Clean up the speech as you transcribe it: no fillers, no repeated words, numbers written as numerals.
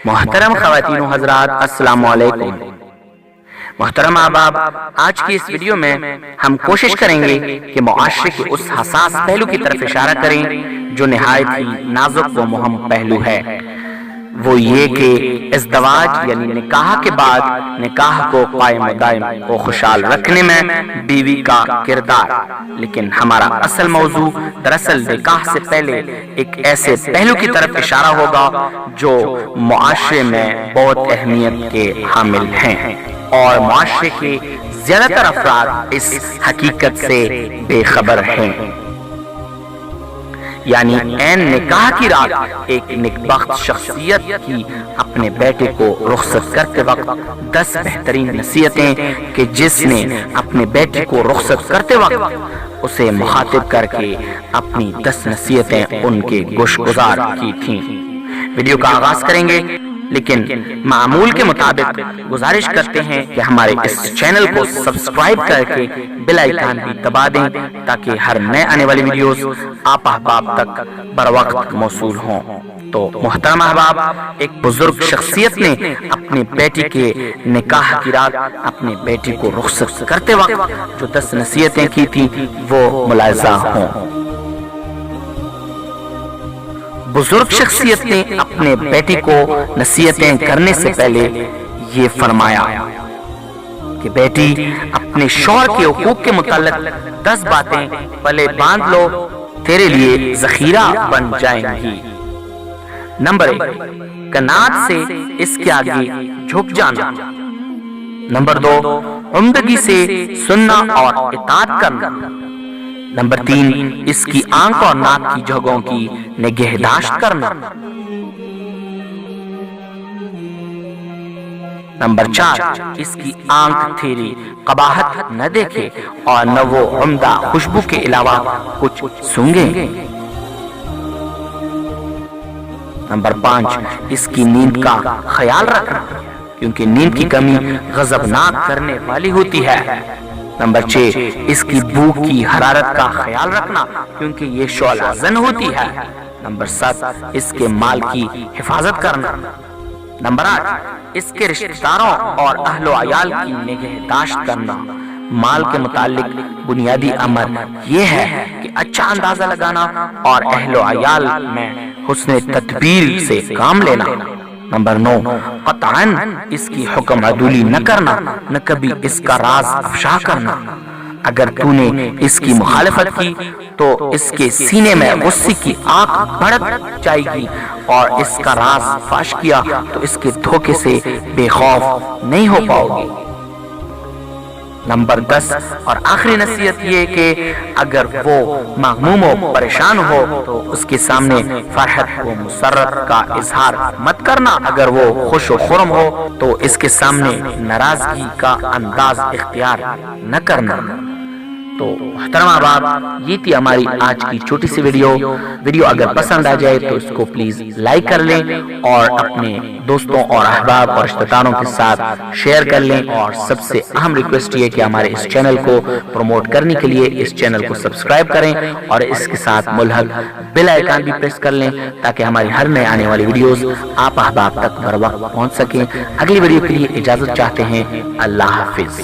محترم خواتین و حضرات، السلام علیکم۔ محترم احباب، آج کی اس ویڈیو میں ہم کوشش کریں گے کہ معاشرے کے اس حساس پہلو کی طرف اشارہ کریں جو نہایت ہی نازک و مہم پہلو ہے، وہ یہ کہ ازدواج یعنی نکاح کے بعد نکاح کو قائم و دائم و خوشحال رکھنے میں بیوی کا کردار۔ لیکن ہمارا اصل موضوع دراصل نکاح سے پہلے ایک ایسے پہلو کی طرف اشارہ ہوگا جو معاشرے میں بہت اہمیت کے حامل ہیں، اور معاشرے کے زیادہ تر افراد اس حقیقت سے بے خبر ہیں۔ یعنی عین نکاح کی رات ایک نیکبخت شخصیت کی اپنے بیٹے کو رخصت کرتے وقت 10 بہترین نصیحتیں کہ جس نے اپنے بیٹے کو رخصت کرتے وقت اسے مخاطب کر کے اپنی 10 نصیحتیں ان کے گوش گزار کی تھیں۔ ویڈیو کا آغاز کریں گے، لیکن معمول کے مطابق گزارش کرتے ہیں کہ ہمارے اس چینل کو سبسکرائب کر کے بیل آئیکن بھی دبا دیں تاکہ ہر نئے آنے والی ویڈیوز آپ احباب تک بروقت موصول ہوں۔ تو محترم احباب، ایک بزرگ شخصیت نے اپنی بیٹی کے نکاح کی رات اپنے بیٹی کو رخصت کرتے وقت جو 10 نصیحتیں کی تھی وہ ملاحظہ ہوں۔ بزرگ شخصیت نے اپنے بیٹی کو نصیحتیں کرنے سے پہلے یہ فرمایا کہ بیٹی، اپنے شوہر کے حقوق کے متعلق 10 باتیں پلے باندھ لو، تیرے لیے ذخیرہ بن جائیں گی۔ نمبر 1، قناعت سے اس کے آگے جھک جانا۔ نمبر 2، عمدگی سے سننا اور اطاعت کرنا۔ نمبر 3، اس کی آنکھ اور ناک کی جگہوں کی نگہداشت کرنا۔ نمبر 4، اس کی آنکھ تیری قباحت نہ دیکھے اور نہ وہ عمدہ خوشبو کے علاوہ کچھ سونگے۔ نمبر 5، اس کی نیند کا خیال رکھنا، کیونکہ نیند کی کمی غضبناک کرنے والی ہوتی ہے۔ نمبر 6، اس کی بھوک کی حرارت کا خیال رکھنا، کیونکہ یہ شعلہ زن ہوتی ہے۔ نمبر 7، اس کے مال کی حفاظت کرنا۔ نمبر 8، اس کے رشتہ داروں اور اہل و عیال کی نگہداشت کرنا۔ مال کے متعلق بنیادی امر یہ ہے کہ اچھا اندازہ لگانا اور اہل و عیال میں حسن تدبیر سے کام لینا۔ نمبر 9، قطعاً اس کی حکم عدولی نہ کرنا، نہ کبھی اس کا راز افشا کرنا۔ اگر تو نے اس کی مخالفت کی تو اس کے سینے میں غصے کی آگ بھڑک جائے گی، اور اس کا راز فاش کیا تو اس کے دھوکے سے بے خوف نہیں ہو پاؤ گے۔ نمبر 10 اور آخری نصیحت یہ کہ اگر وہ مغموم و پریشان ہو تو اس کے سامنے فرحت و مسرت کا اظہار مت کرنا۔ اگر وہ خوش و خرم ہو تو اس کے سامنے ناراضگی کا انداز اختیار نہ کرنا۔ تو محترم احباب، یہ تھی ہماری آج کی چھوٹی سی ویڈیو اگر پسند آ جائے تو اس کو پلیز لائک کر لیں اور اپنے دوستوں اور احباب اور رشتہ داروں کے ساتھ شیئر کر لیں، اور سب سے اہم ریکویسٹ یہ کہ ہمارے اس چینل کو پروموٹ کرنے کے لیے اس چینل کو سبسکرائب کریں اور اس کے ساتھ ملحق بیل آئیکن بھی پریس کر لیں تاکہ ہماری ہر نئے آنے والی ویڈیوز آپ احباب تک بر وقت پہنچ سکیں۔ اگلی ویڈیو کے لیے اجازت چاہتے ہیں۔ اللہ حافظ۔